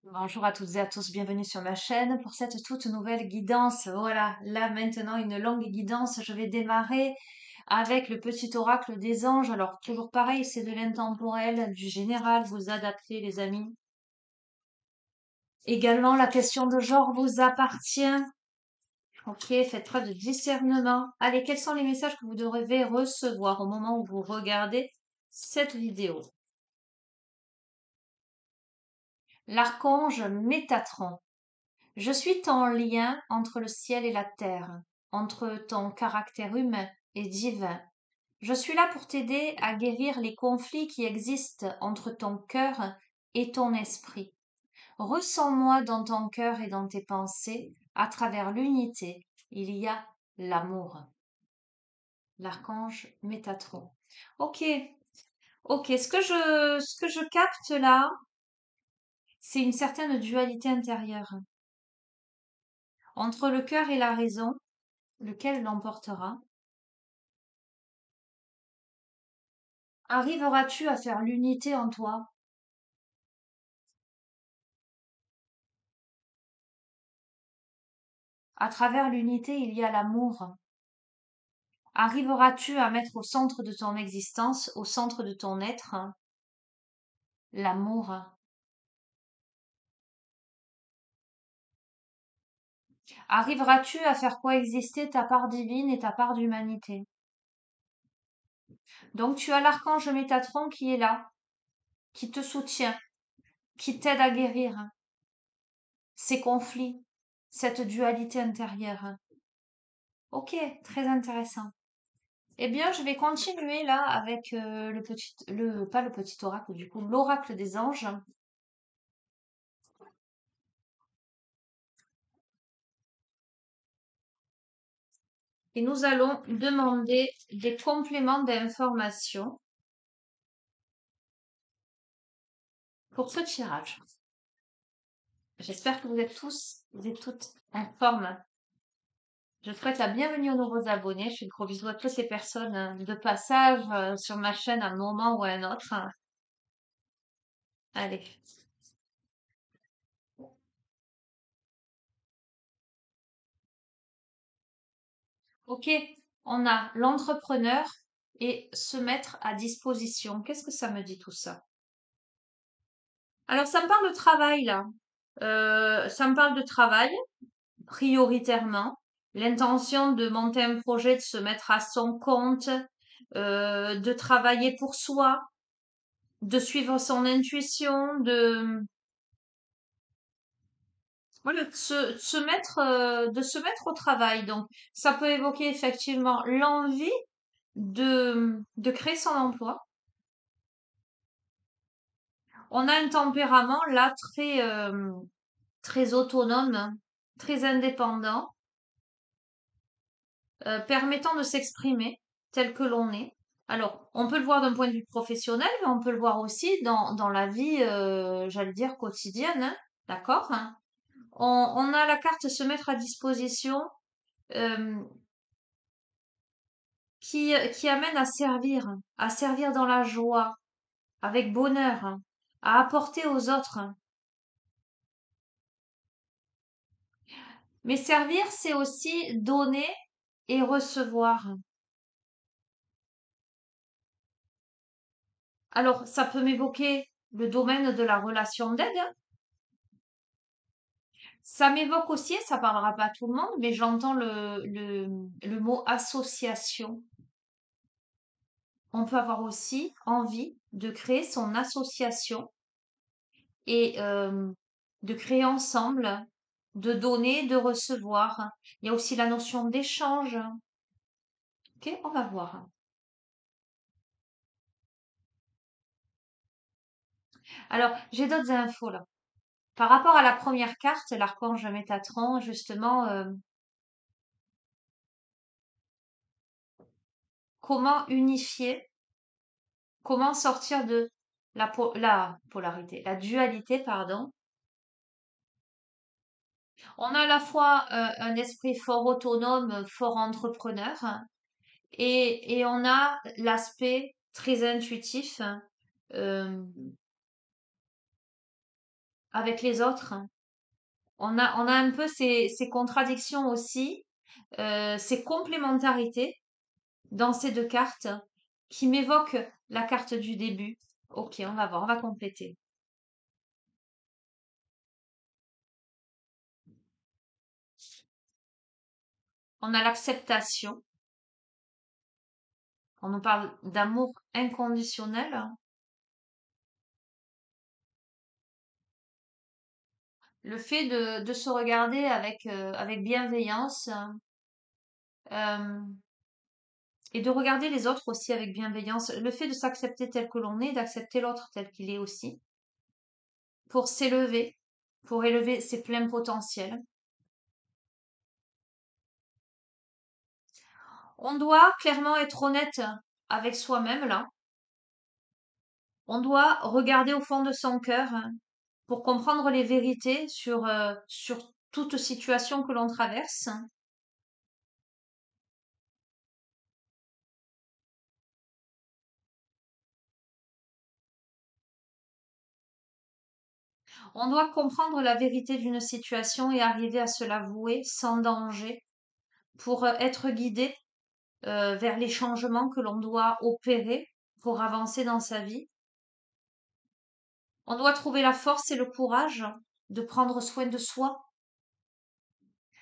Bonjour à toutes et à tous, bienvenue sur ma chaîne pour cette toute nouvelle guidance. Voilà, là maintenant une longue guidance. Je vais démarrer avec le petit oracle des anges. Alors toujours pareil, c'est de l'intemporel, du général, vous adaptez les amis. Également la question de genre vous appartient. Ok, faites preuve de discernement. Allez, quels sont les messages que vous devez recevoir au moment où vous regardez cette vidéo? L'archange Métatron. Je suis ton lien entre le ciel et la terre, entre ton caractère humain et divin. Je suis là pour t'aider à guérir les conflits qui existent entre ton cœur et ton esprit. Ressens-moi dans ton cœur et dans tes pensées. À travers l'unité, il y a l'amour. L'archange Métatron. Ok, ok. Ce que je capte là, c'est une certaine dualité intérieure entre le cœur et la raison. Lequel l'emportera? Arriveras-tu à faire l'unité en toi? À travers l'unité, il y a l'amour. Arriveras-tu à mettre au centre de ton existence, au centre de ton être, l'amour? Arriveras-tu à faire coexister ta part divine et ta part d'humanité? Donc tu as l'archange Métatron qui est là, qui te soutient, qui t'aide à guérir ces conflits, cette dualité intérieure. Ok, très intéressant. Eh bien, je vais continuer là avec pas le petit oracle, du coup, l'oracle des anges. Et nous allons demander des compléments d'information pour ce tirage. J'espère que vous êtes tous et toutes en forme. Je souhaite la bienvenue aux nouveaux abonnés. Je fais de gros bisous à toutes ces personnes de passage sur ma chaîne à un moment ou à un autre. Allez. Ok, on a l'entrepreneur et se mettre à disposition. Qu'est-ce que ça me dit tout ça? Alors, ça me parle de travail là. Ça me parle de travail, prioritairement. L'intention de monter un projet, de se mettre à son compte, de travailler pour soi, de suivre son intuition, voilà, de se mettre au travail. Donc, ça peut évoquer effectivement l'envie de créer son emploi. On a un tempérament là très autonome, très indépendant, permettant de s'exprimer tel que l'on est. Alors, on peut le voir d'un point de vue professionnel, mais on peut le voir aussi dans la vie, j'allais dire, quotidienne, hein, d'accord? Hein. On a la carte se mettre à disposition euh, qui amène à servir dans la joie, avec bonheur, hein, à apporter aux autres. Hein. Mais servir, c'est aussi donner et recevoir. Alors, ça peut m'évoquer le domaine de la relation d'aide. Hein. Ça m'évoque aussi, et ça parlera pas à tout le monde, mais j'entends le mot association. On peut avoir aussi envie de créer son association et de créer ensemble, de donner, de recevoir. Il y a aussi la notion d'échange. Ok, on va voir. Alors, j'ai d'autres infos là. Par rapport à la première carte, l'archange Métatron, justement, comment unifier, comment sortir de la polarité, la dualité, pardon. On a à la fois un esprit fort autonome, fort entrepreneur, et on a l'aspect très intuitif, euh, avec les autres. On a un peu ces contradictions aussi, ces complémentarités dans ces deux cartes qui m'évoquent la carte du début. Ok, on va voir, on va compléter. On a l'acceptation. On nous parle d'amour inconditionnel. Le fait de se regarder avec bienveillance euh, et de regarder les autres aussi avec bienveillance. Le fait de s'accepter tel que l'on est, d'accepter l'autre tel qu'il est aussi, pour s'élever, pour élever ses pleins potentiels. On doit clairement être honnête avec soi-même là. On doit regarder au fond de son cœur pour comprendre les vérités sur toute situation que l'on traverse. On doit comprendre la vérité d'une situation et arriver à se l'avouer sans danger pour être guidé vers les changements que l'on doit opérer pour avancer dans sa vie. On doit trouver la force et le courage de prendre soin de soi,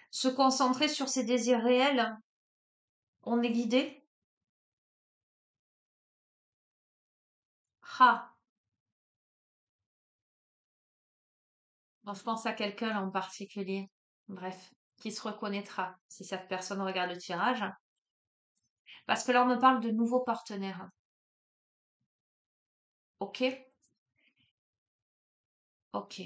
se concentrer sur ses désirs réels. On est guidé. Ah, bon, je pense à quelqu'un en particulier. Bref, qui se reconnaîtra si cette personne regarde le tirage. Parce que là, on me parle de nouveaux partenaires. Ok? Ok.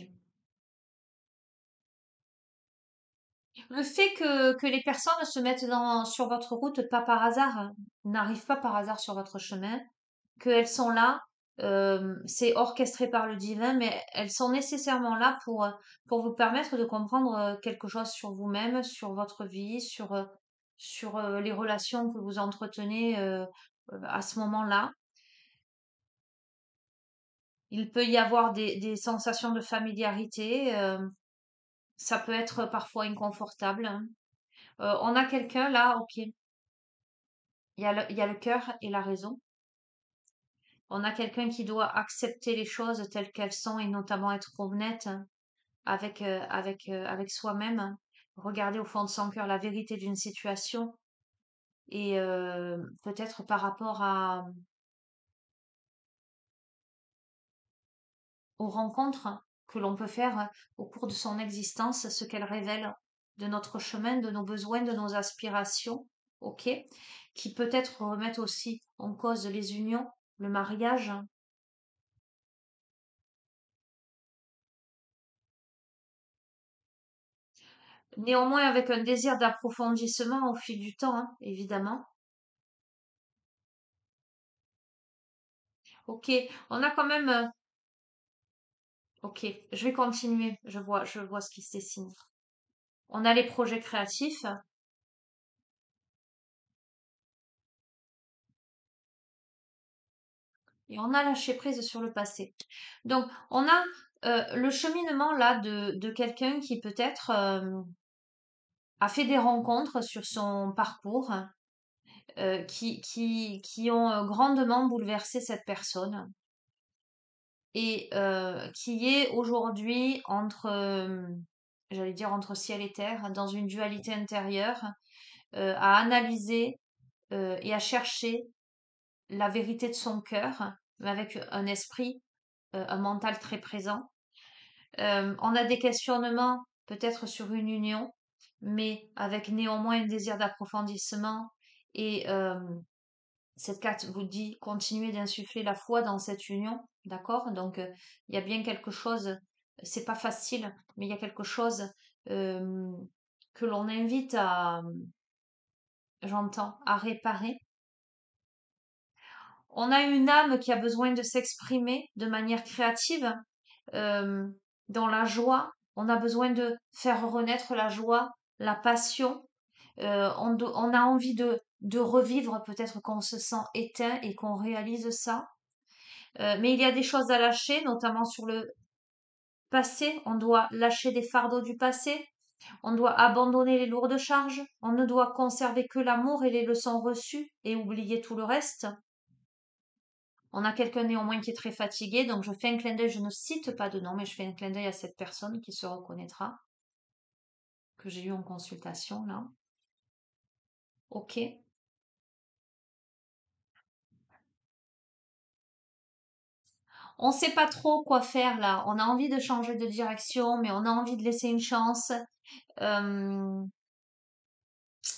Le fait que les personnes se mettent sur votre route, pas par hasard, n'arrivent pas par hasard sur votre chemin, qu'elles sont là, c'est orchestré par le divin, mais elles sont nécessairement là pour vous permettre de comprendre quelque chose sur vous-même, sur votre vie, sur les relations que vous entretenez à ce moment-là. Il peut y avoir des sensations de familiarité, ça peut être parfois inconfortable, hein. On a quelqu'un là, ok, il y a le cœur et la raison. On a quelqu'un qui doit accepter les choses telles qu'elles sont et notamment être honnête avec soi-même. Regarder au fond de son cœur la vérité d'une situation et peut-être par rapport aux rencontres que l'on peut faire au cours de son existence, ce qu'elles révèlent de notre chemin, de nos besoins, de nos aspirations, ok, qui peut-être remettent aussi en cause les unions, le mariage. Néanmoins, avec un désir d'approfondissement au fil du temps, hein, évidemment. Ok, on a quand même. Ok, je vais continuer. Je vois ce qui se dessine. On a les projets créatifs et on a lâché prise sur le passé. Donc, on a le cheminement là de quelqu'un qui peut-être a fait des rencontres sur son parcours qui ont grandement bouleversé cette personne et qui est aujourd'hui j'allais dire entre ciel et terre, dans une dualité intérieure, à analyser et à chercher la vérité de son cœur, mais avec un esprit, un mental très présent. On a des questionnements peut-être sur une union, mais avec néanmoins un désir d'approfondissement et cette carte vous dit continuez d'insuffler la foi dans cette union, d'accord? Donc il y a bien quelque chose, c'est pas facile, mais il y a quelque chose euh, que l'on invite j'entends, à réparer. On a une âme qui a besoin de s'exprimer de manière créative, euh, dans la joie. On a besoin de faire renaître la joie, la passion. On a envie de revivre, peut-être qu'on se sent éteint et qu'on réalise ça. Mais il y a des choses à lâcher, notamment sur passé, on doit lâcher des fardeaux du passé, on doit abandonner les lourdes charges, on ne doit conserver que l'amour et les leçons reçues et oublier tout le reste. On a quelqu'un néanmoins qui est très fatigué, donc je fais un clin d'œil, je ne cite pas de nom, mais je fais un clin d'œil à cette personne qui se reconnaîtra, que j'ai eu en consultation là. Ok. On ne sait pas trop quoi faire là. On a envie de changer de direction, mais on a envie de laisser une chance. Euh,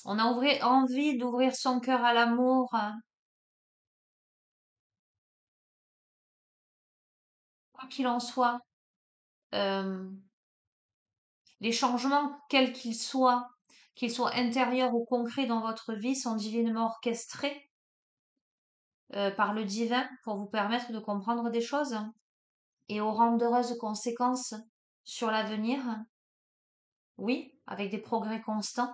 on a envie d'ouvrir son cœur à l'amour. Quoi qu'il en soit, euh, les changements, quels qu'ils soient intérieurs ou concrets dans votre vie, sont divinement orchestrés par le divin pour vous permettre de comprendre des choses et auront d'heureuses conséquences sur l'avenir. Oui, avec des progrès constants.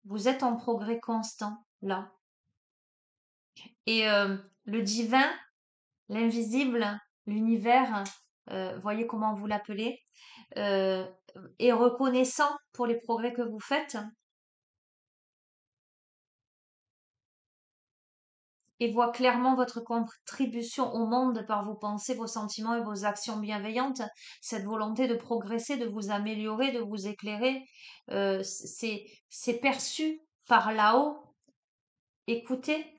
Vous êtes en progrès constant là. Et le divin, l'invisible, l'univers, voyez comment vous l'appelez, euh, est reconnaissant pour les progrès que vous faites et voit clairement votre contribution au monde par vos pensées, vos sentiments et vos actions bienveillantes. Cette volonté de progresser, de vous améliorer, de vous éclairer, c'est perçu par là-haut. Écoutez,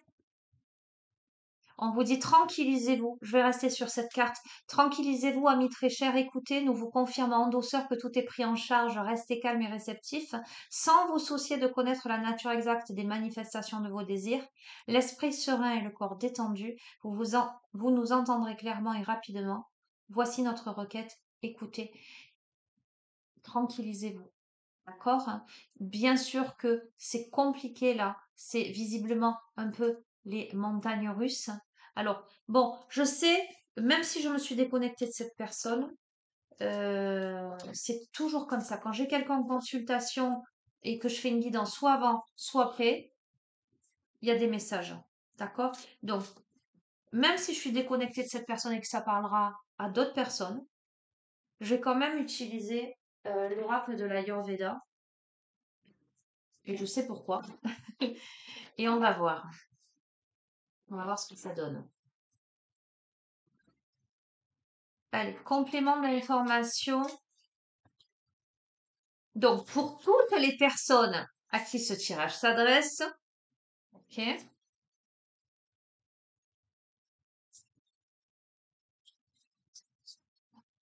on vous dit tranquillisez-vous. Je vais rester sur cette carte. Tranquillisez-vous, amis très chers. Écoutez, nous vous confirmons en douceur que tout est pris en charge. Restez calme et réceptif, sans vous soucier de connaître la nature exacte des manifestations de vos désirs. L'esprit serein et le corps détendu, vous nous entendrez clairement et rapidement. Voici notre requête. Écoutez, tranquillisez-vous. D'accord? Bien sûr que c'est compliqué là. C'est visiblement un peu les montagnes russes. Alors, bon, je sais, même si je me suis déconnectée de cette personne, c'est toujours comme ça. Quand j'ai quelqu'un en consultation et que je fais une guidance soit avant, soit après, il y a des messages. D'accord? Donc, même si je suis déconnectée de cette personne et que ça parlera à d'autres personnes, je vais quand même utiliser l'oracle de l'Ayurveda. Et je sais pourquoi. Et on va voir. On va voir ce que ça donne. Allez, complément de l'information. Donc, pour toutes les personnes à qui ce tirage s'adresse, ok,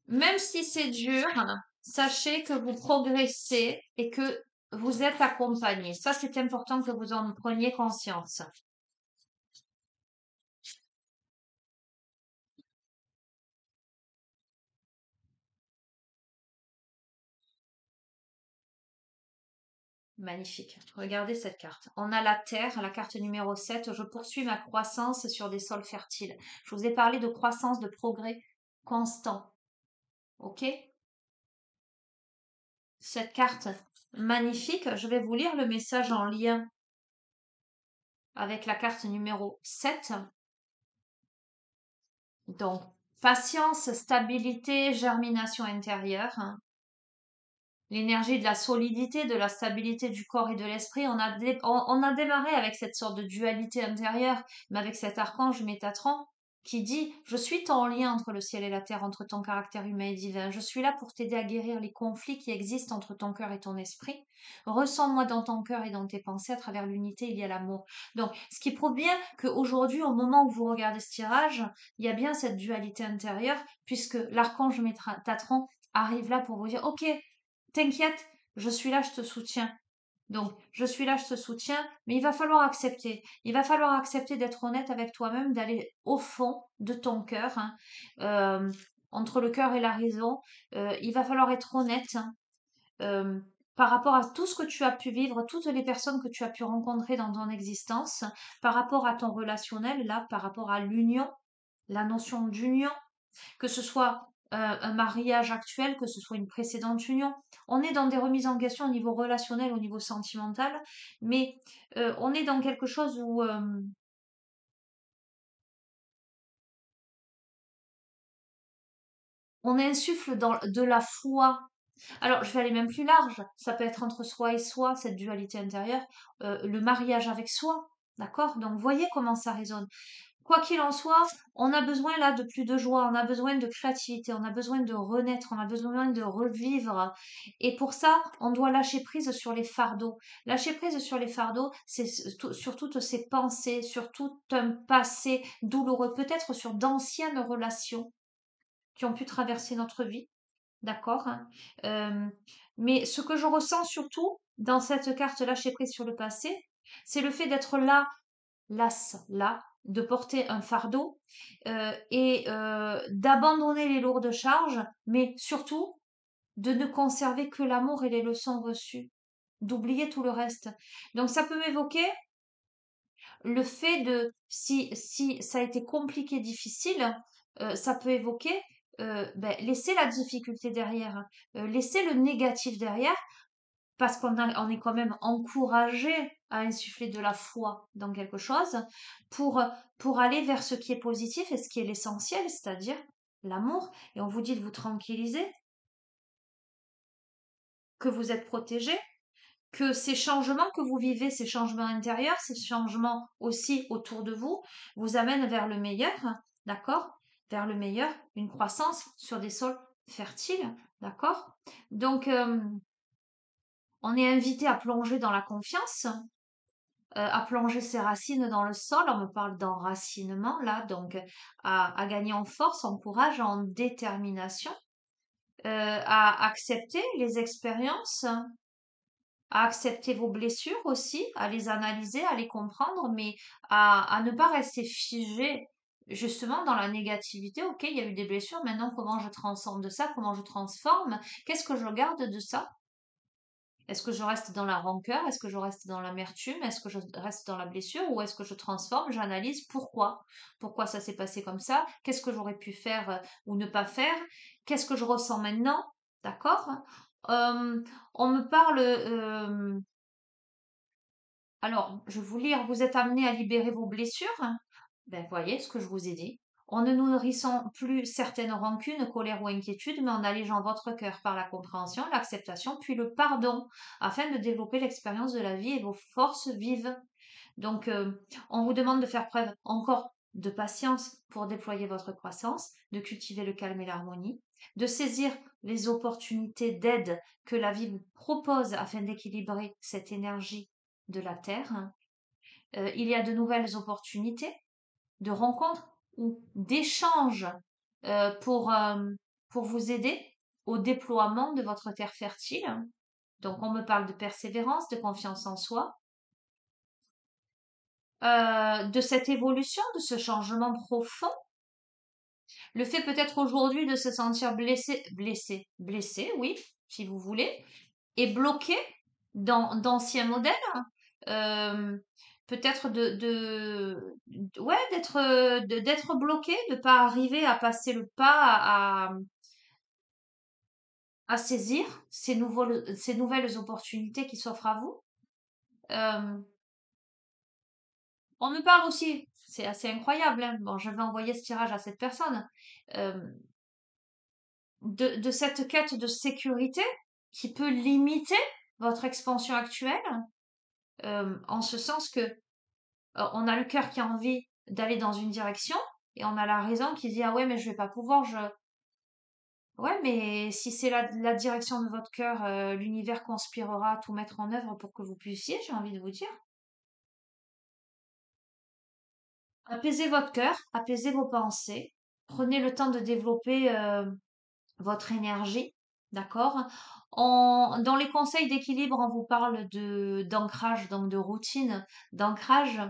même si c'est dur, sachez que vous progressez et que vous êtes accompagné. Ça, c'est important que vous en preniez conscience. Magnifique. Regardez cette carte. On a la Terre, la carte numéro 7. Je poursuis ma croissance sur des sols fertiles. Je vous ai parlé de croissance, de progrès constant. OK? Cette carte magnifique, je vais vous lire le message en lien avec la carte numéro 7. Donc, patience, stabilité, germination intérieure, l'énergie de la solidité, de la stabilité du corps et de l'esprit. On a démarré avec cette sorte de dualité intérieure, mais avec cet archange Métatron qui dit: je suis ton lien entre le ciel et la terre, entre ton caractère humain et divin. Je suis là pour t'aider à guérir les conflits qui existent entre ton cœur et ton esprit. Ressens-moi dans ton cœur et dans tes pensées. À travers l'unité, il y a l'amour. Donc, ce qui prouve bien qu'aujourd'hui, au moment où vous regardez ce tirage, il y a bien cette dualité intérieure, puisque l'archange Métatron arrive là pour vous dire: ok, t'inquiète, je suis là, je te soutiens. Donc, je suis là, je te soutiens, mais il va falloir accepter. Il va falloir accepter d'être honnête avec toi-même, d'aller au fond de ton cœur, hein, entre le cœur et la raison. Il va falloir être honnête, hein, euh, par rapport à tout ce que tu as pu vivre, toutes les personnes que tu as pu rencontrer dans ton existence, par rapport à ton relationnel, là, par rapport à l'union, la notion d'union, que ce soit un mariage actuel, que ce soit une précédente union. On est dans des remises en question au niveau relationnel, au niveau sentimental, mais on est dans quelque chose où on insuffle de la foi. Alors, je vais aller même plus large. Ça peut être entre soi et soi, cette dualité intérieure, le mariage avec soi. D'accord? Donc, voyez comment ça résonne. Quoi qu'il en soit, on a besoin là de plus de joie, on a besoin de créativité, on a besoin de renaître, on a besoin de revivre. Et pour ça, on doit lâcher prise sur les fardeaux. Lâcher prise sur les fardeaux, c'est sur toutes ces pensées, sur tout un passé douloureux, peut-être sur d'anciennes relations qui ont pu traverser notre vie. D'accord? Hein. Euh, mais ce que je ressens surtout dans cette carte lâcher prise sur le passé, c'est le fait d'être là, là, de porter un fardeau et d'abandonner les lourdes charges, mais surtout de ne conserver que l'amour et les leçons reçues, d'oublier tout le reste. Donc ça peut m'évoquer le fait de, si ça a été compliqué, difficile, ça peut évoquer laisser la difficulté derrière, laisser le négatif derrière, parce on est quand même encouragé à insuffler de la foi dans quelque chose pour aller vers ce qui est positif et ce qui est l'essentiel, c'est-à-dire l'amour. Et on vous dit de vous tranquilliser, que vous êtes protégé, que ces changements que vous vivez, ces changements intérieurs, ces changements aussi autour de vous, vous amènent vers le meilleur, d'accord? Vers le meilleur, une croissance sur des sols fertiles, d'accord? Donc, on est invité à plonger dans la confiance, à plonger ses racines dans le sol. On me parle d'enracinement là, donc à gagner en force, en courage, en détermination, à accepter les expériences, à accepter vos blessures aussi, à les analyser, à les comprendre, mais à ne pas rester figé justement dans la négativité. Ok, il y a eu des blessures, maintenant comment je transcende de ça, comment je transforme, qu'est-ce que je garde de ça? Est-ce que je reste dans la rancœur? Est-ce que je reste dans l'amertume? Est-ce que je reste dans la blessure? Ou est-ce que je transforme? J'analyse pourquoi. Pourquoi ça s'est passé comme ça? Qu'est-ce que j'aurais pu faire ou ne pas faire? Qu'est-ce que je ressens maintenant? D'accord? Euh, on me parle. Alors, je vais vous lire. Vous êtes amené à libérer vos blessures. Ben, voyez ce que je vous ai dit. En ne nourrissant plus certaines rancunes, colère ou inquiétude, mais en allégeant votre cœur par la compréhension, l'acceptation, puis le pardon, afin de développer l'expérience de la vie et vos forces vives. Donc, on vous demande de faire preuve encore de patience pour déployer votre croissance, de cultiver le calme et l'harmonie, de saisir les opportunités d'aide que la vie vous propose afin d'équilibrer cette énergie de la Terre. Il y a de nouvelles opportunités de rencontres ou d'échanges pour vous aider au déploiement de votre terre fertile. Donc, on me parle de persévérance, de confiance en soi, de cette évolution, de ce changement profond. Le fait peut-être aujourd'hui de se sentir blessé, oui, si vous voulez, et bloqué dans d'anciens modèles. euh, Peut-être ouais, d'être bloqué, de pas arriver à passer le pas à saisir ces nouvelles opportunités qui s'offrent à vous. Euh, on me parle aussi, c'est assez incroyable, hein. Bon, je vais envoyer ce tirage à cette personne, euh, de cette quête de sécurité qui peut limiter votre expansion actuelle, en ce sens que on a le cœur qui a envie d'aller dans une direction et on a la raison qui dit ah ouais mais je vais pas pouvoir, ouais mais si c'est la direction de votre cœur, l'univers conspirera à tout mettre en œuvre pour que vous puissiez, j'ai envie de vous dire. Apaisez votre cœur, apaisez vos pensées, prenez le temps de développer votre énergie, d'accord? Dans les conseils d'équilibre, on vous parle d'ancrage, donc de routine, d'ancrage,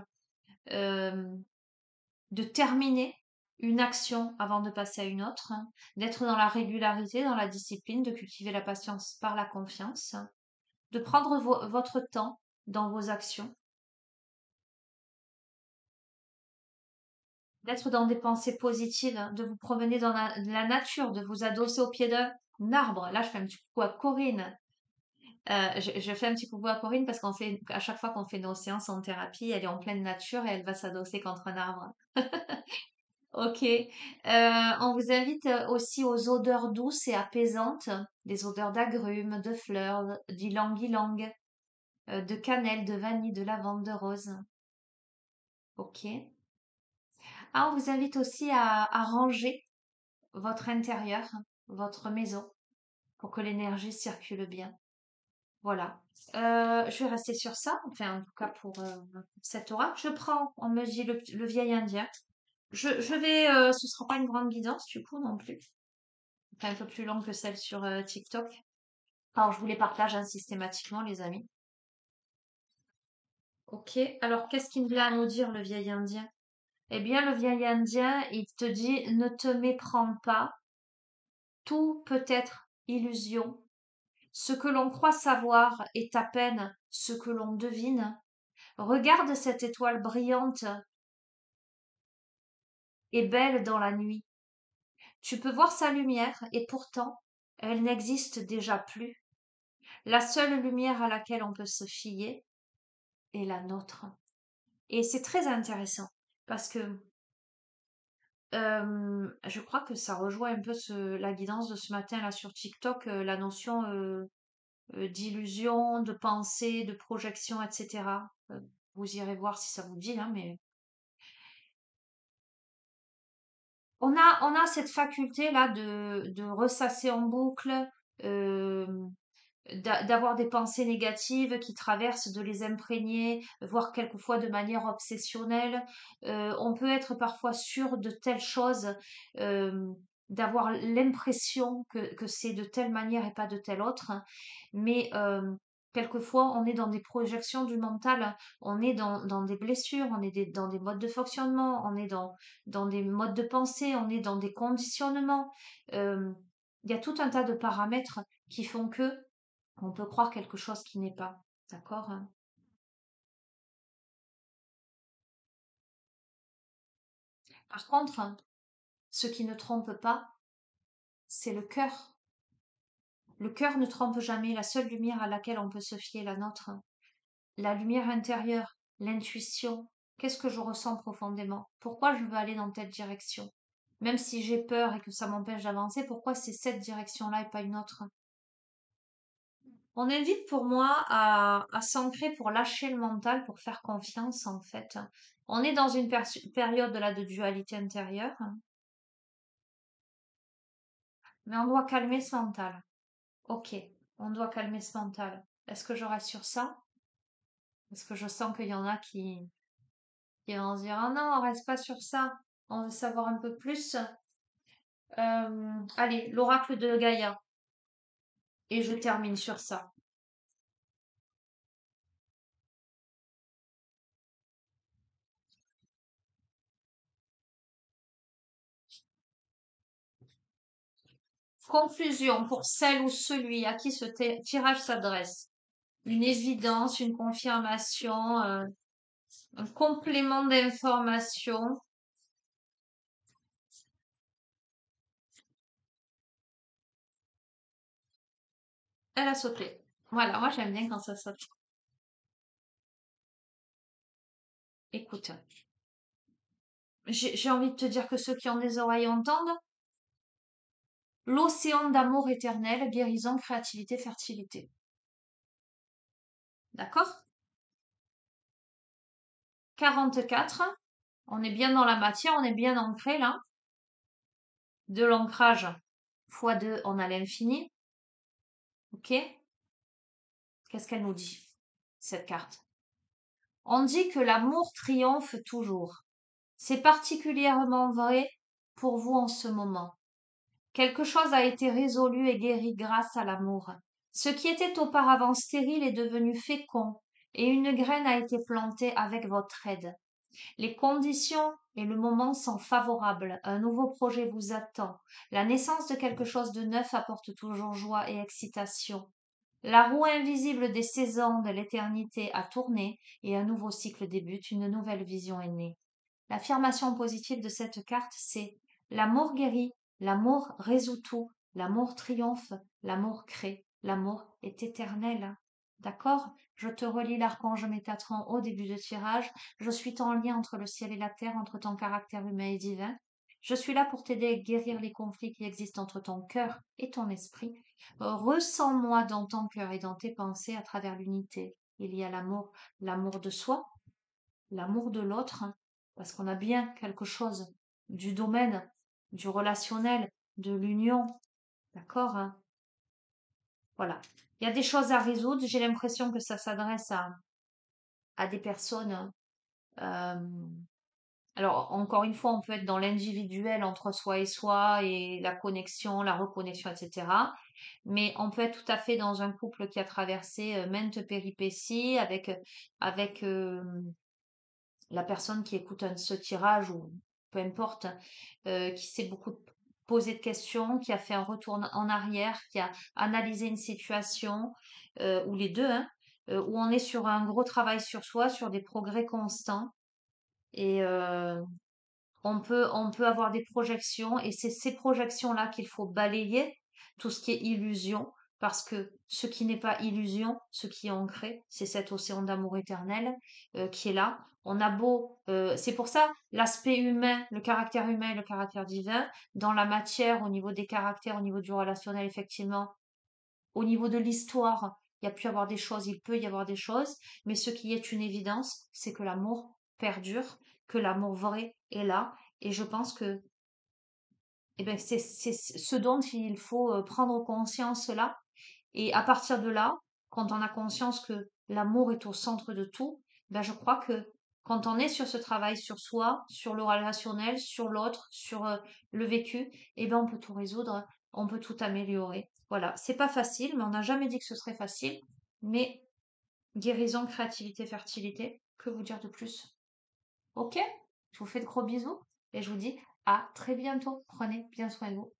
euh, de terminer une action avant de passer à une autre, hein, d'être dans la régularité, dans la discipline, de cultiver la patience par la confiance, de prendre votre temps dans vos actions, d'être dans des pensées positives, hein, de vous promener dans la nature, de vous adosser au pied d'un arbre. Là, je fais un petit coucou à Corinne. Je fais un petit coucou à Corinne parce qu'on fait, à chaque fois qu'on fait nos séances en thérapie, elle est en pleine nature et elle va s'adosser contre un arbre. Ok. On vous invite aussi aux odeurs douces et apaisantes, des odeurs d'agrumes, de fleurs, d'ylang-ylang, de cannelle, de vanille, de lavande, de rose. Ok. Ah, on vous invite aussi à ranger votre intérieur, votre maison, pour que l'énergie circule bien. Voilà. Je vais rester sur ça, enfin en tout cas pour cette aura. Je prends, on me dit le vieil indien. Je vais, ce sera pas une grande guidance du coup non plus. Enfin, un peu plus longue que celle sur TikTok. Alors je vous les partage hein, systématiquement les amis. Ok, alors qu'est-ce qu'il vient nous dire le vieil indien? Eh bien le vieil indien, il te dit ne te méprends pas, tout peut être illusion. Ce que l'on croit savoir est à peine ce que l'on devine. Regarde cette étoile brillante et belle dans la nuit. Tu peux voir sa lumière et pourtant elle n'existe déjà plus. La seule lumière à laquelle on peut se fier est la nôtre. Et c'est très intéressant parce que je crois que ça rejoint un peu la guidance de ce matin là sur TikTok, la notion d'illusion, de pensée, de projection, etc. Vous irez voir si ça vous dit, hein, mais on a cette faculté là de ressasser en boucle, euh, d'avoir des pensées négatives qui traversent, de les imprégner, voire quelquefois de manière obsessionnelle. On peut être parfois sûr de telles choses, euh, d'avoir l'impression que c'est de telle manière et pas de telle autre. Mais quelquefois, on est dans des projections du mental, on est dans des blessures, on est dans des modes de fonctionnement, on est dans des modes de pensée, on est dans des conditionnements. Euh, Il y a tout un tas de paramètres qui font que on peut croire quelque chose qui n'est pas. D'accord? Par contre, ce qui ne trompe pas, c'est le cœur. Le cœur ne trompe jamais. La seule lumière à laquelle on peut se fier, la nôtre. La lumière intérieure, l'intuition. Qu'est-ce que je ressens profondément? Pourquoi je veux aller dans telle direction? Même si j'ai peur et que ça m'empêche d'avancer, pourquoi c'est cette direction-là et pas une autre? On invite pour moi à s'ancrer pour lâcher le mental, pour faire confiance en fait. On est dans une période là de dualité intérieure, mais on doit calmer ce mental. Ok, on doit calmer ce mental. Est-ce que je reste sur ça? Parce que je sens qu'il y en a qui vont se dire, ah non, on reste pas sur ça. On veut savoir un peu plus. Allez, l'oracle de Gaïa. Et je termine sur ça. Conclusion pour celle ou celui à qui ce tirage s'adresse. Une évidence, une confirmation, un complément d'information. Elle a sauté. Voilà, moi j'aime bien quand ça saute. Écoute, j'ai envie de te dire que ceux qui ont des oreilles entendent. L'océan d'amour éternel, guérison, créativité, fertilité. D'accord? 44. On est bien dans la matière, on est bien ancré là. De l'ancrage fois 2, on a l'infini. Ok? Qu'est-ce qu'elle nous dit, cette carte? On dit que l'amour triomphe toujours. C'est particulièrement vrai pour vous en ce moment. Quelque chose a été résolu et guéri grâce à l'amour. Ce qui était auparavant stérile est devenu fécond, et une graine a été plantée avec votre aide. Les conditions et le moment sont favorables. Un nouveau projet vous attend. La naissance de quelque chose de neuf apporte toujours joie et excitation. La roue invisible des saisons de l'éternité a tourné et un nouveau cycle débute, une nouvelle vision est née. L'affirmation positive de cette carte, c'est l'amour guérit, l'amour résout tout, l'amour triomphe, l'amour crée, l'amour est éternel. D'accord? Je te relis l'archange Métatron au début de tirage. Je suis en lien entre le ciel et la terre, entre ton caractère humain et divin. Je suis là pour t'aider à guérir les conflits qui existent entre ton cœur et ton esprit. Ressens-moi dans ton cœur et dans tes pensées à travers l'unité. Il y a l'amour, l'amour de soi, l'amour de l'autre, hein, parce qu'on a bien quelque chose du domaine, du relationnel, de l'union, d'accord, hein. Voilà. Il y a des choses à résoudre. J'ai l'impression que ça s'adresse à des personnes. euh, alors, encore une fois, on peut être dans l'individuel entre soi et la connexion, la reconnexion, etc. Mais on peut être tout à fait dans un couple qui a traversé maintes péripéties avec la personne qui écoute ce tirage ou peu importe, qui s'est beaucoup posé de questions, qui a fait un retour en arrière, qui a analysé une situation, ou les deux, hein, où on est sur un gros travail sur soi, sur des progrès constants. Et on peut avoir des projections et c'est ces projections-là qu'il faut balayer, tout ce qui est illusion, parce que ce qui n'est pas illusion, ce qui est ancré, c'est cet océan d'amour éternel qui est là. On a beau, c'est pour ça l'aspect humain, le caractère divin, dans la matière, au niveau des caractères, au niveau du relationnel, effectivement, au niveau de l'histoire, il y a pu y avoir des choses, il peut y avoir des choses, mais ce qui est une évidence, c'est que l'amour perdure, que l'amour vrai est là. Et je pense que c'est ce dont il faut prendre conscience là. Et à partir de là, quand on a conscience que l'amour est au centre de tout, ben je crois que quand on est sur ce travail sur soi, sur le relationnel, sur l'autre, sur le vécu, on peut tout résoudre, on peut tout améliorer. Voilà, c'est pas facile, mais on n'a jamais dit que ce serait facile. Mais guérison, créativité, fertilité, que vous dire de plus? Ok? Je vous fais de gros bisous et je vous dis à très bientôt. Prenez bien soin de vous.